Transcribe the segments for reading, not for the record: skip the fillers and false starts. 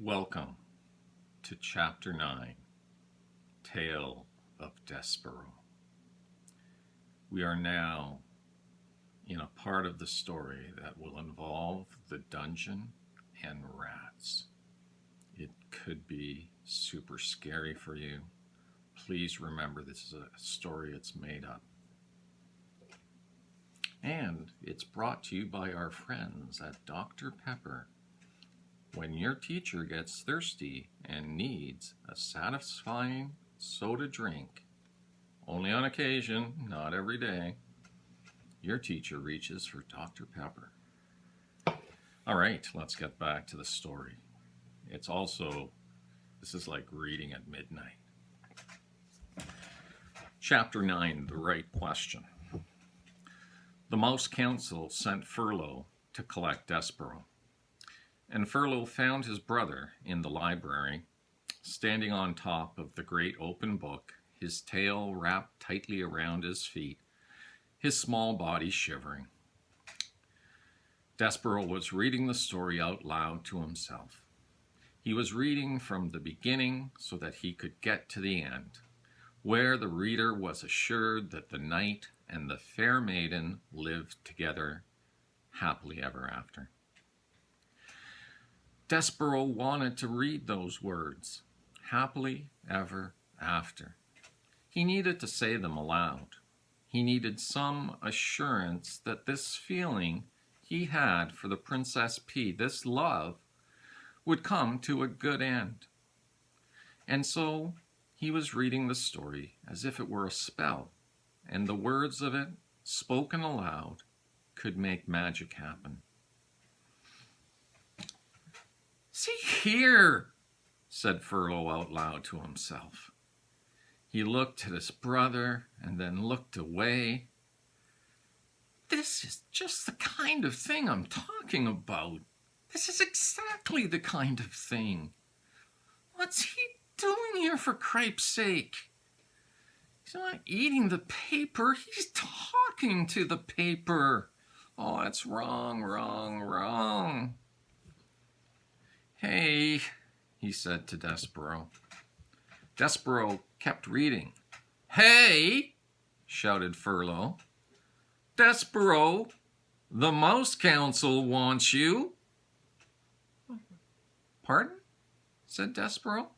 Welcome to Chapter 9, Tale of Despereaux. We are now in a part of the story that will involve the dungeon and rats. It could be super scary for you. Please remember this is a story that's made up. And it's brought to you by our friends at Dr. Pepper. When your teacher gets thirsty and needs a satisfying soda drink, only on occasion, not every day, your teacher reaches for Dr. Pepper. All right, let's get back to the story. This is like reading at midnight. Chapter 9, The Right Question. The Mouse Council sent Furlough to collect Despereaux. And Furlough found his brother in the library, standing on top of the great open book, his tail wrapped tightly around his feet, his small body shivering. Despereaux was reading the story out loud to himself. He was reading from the beginning so that he could get to the end, where the reader was assured that the knight and the fair maiden lived together happily ever after. Despereaux wanted to read those words, happily ever after. He needed to say them aloud. He needed some assurance that this feeling he had for the Princess Pea, this love, would come to a good end. And so he was reading the story as if it were a spell, and the words of it, spoken aloud, could make magic happen. "See here," said Furlough out loud to himself. He looked at his brother and then looked away. "This is just the kind of thing I'm talking about. This is exactly the kind of thing. What's he doing here, for cripe's sake? He's not eating the paper, he's talking to the paper. Oh, that's wrong, wrong, wrong." "Hey," he said to Despereaux. Despereaux kept reading. "Hey," shouted Furlough. "Despereaux, the Mouse Council wants you." "Pardon?" said Despereaux.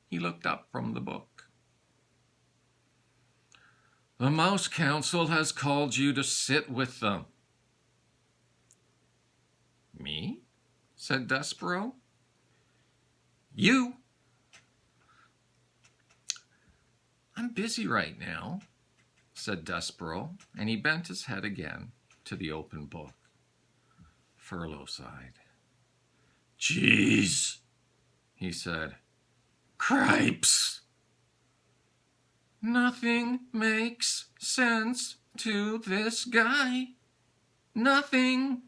He looked up from the book. "The Mouse Council has called you to sit with them." "Me?" said Despereaux. "You." "I'm busy right now," said Despereaux, and he bent his head again to the open book. Furlough sighed. "Jeez," he said. "Cripes! Nothing makes sense to this guy. Nothing.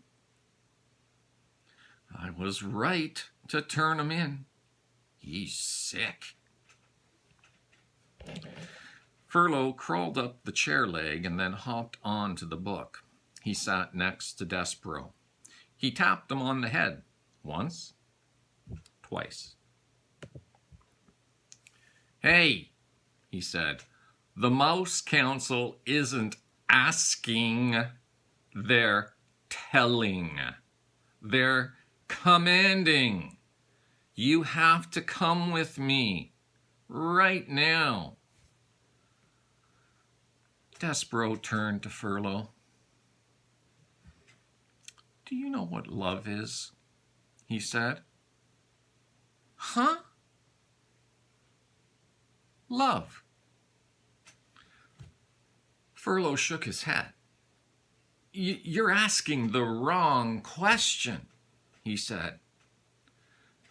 I was right to turn him in. He's sick." Furlough crawled up the chair leg and then hopped on to the book. He sat next to Despereaux. He tapped him on the head. Once, twice. "Hey," he said, "the Mouse Council isn't asking, they're telling. They're commanding. You have to come with me right now." Despereaux turned to Furlough. "Do you know what love is?" he said. "Huh?" "Love." Furlough shook his head. You're asking the wrong question," he said.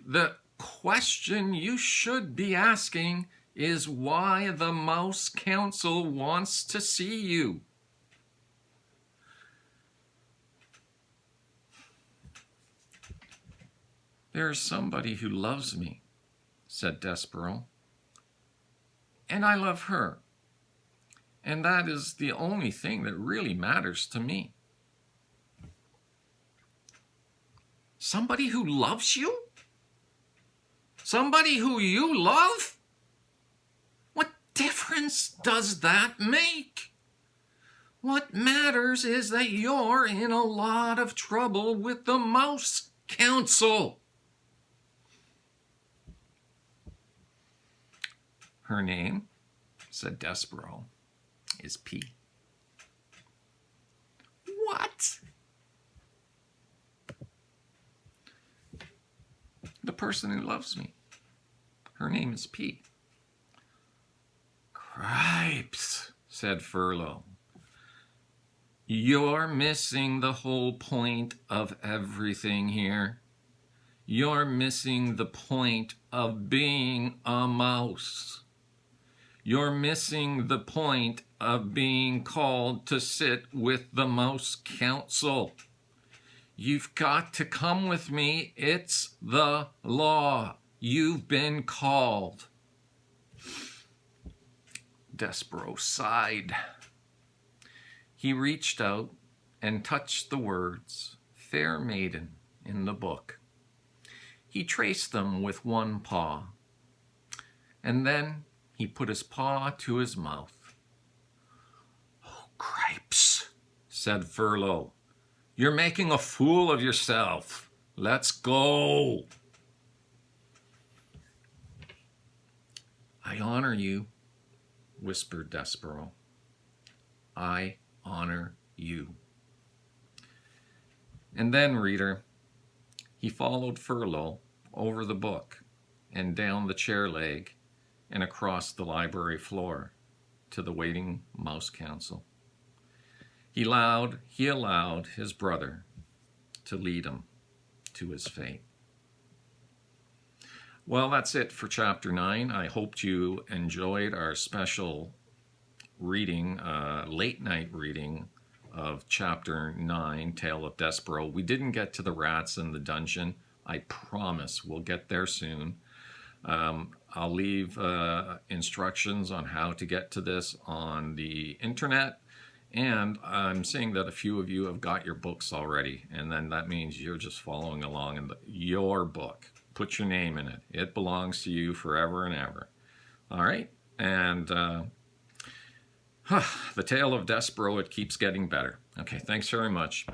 "The question you should be asking is why the Mouse Council wants to see you." "There's somebody who loves me," said Despereaux. "And I love her. And that is the only thing that really matters to me." "Somebody who loves you?" Somebody who you love? What difference does that make? What matters is that you're in a lot of trouble with the Mouse Council. Her name, said Despereaux, is Pea. What? The person who loves me. Her name is Pea. Cripes, said Furlough. You're missing the whole point of everything here. You're missing the point of being a mouse. You're missing the point of being called to sit with the Mouse Council. You've got to come with me. It's the law. You've been called. Despereaux sighed. He reached out and touched the words, "Fair Maiden," in the book. He traced them with one paw, and then he put his paw to his mouth. "Oh, cripes," said Furlough. "You're making a fool of yourself. Let's go." "I honor you," whispered Despereaux. "I honor you." And then, reader, he followed Furlough over the book and down the chair leg and across the library floor to the waiting Mouse Council. He allowed his brother to lead him to his fate. Well, that's it for Chapter 9. I hope you enjoyed our special reading, late night reading of Chapter 9, Tale of Despereaux. We didn't get to the rats in the dungeon. I promise we'll get there soon. I'll leave instructions on how to get to this on the internet. And I'm seeing that a few of you have got your books already. And then that means you're just following along in your book. Put your name in it. It belongs to you forever and ever. All right? And the Tale of Despereaux, it keeps getting better. Okay, thanks very much.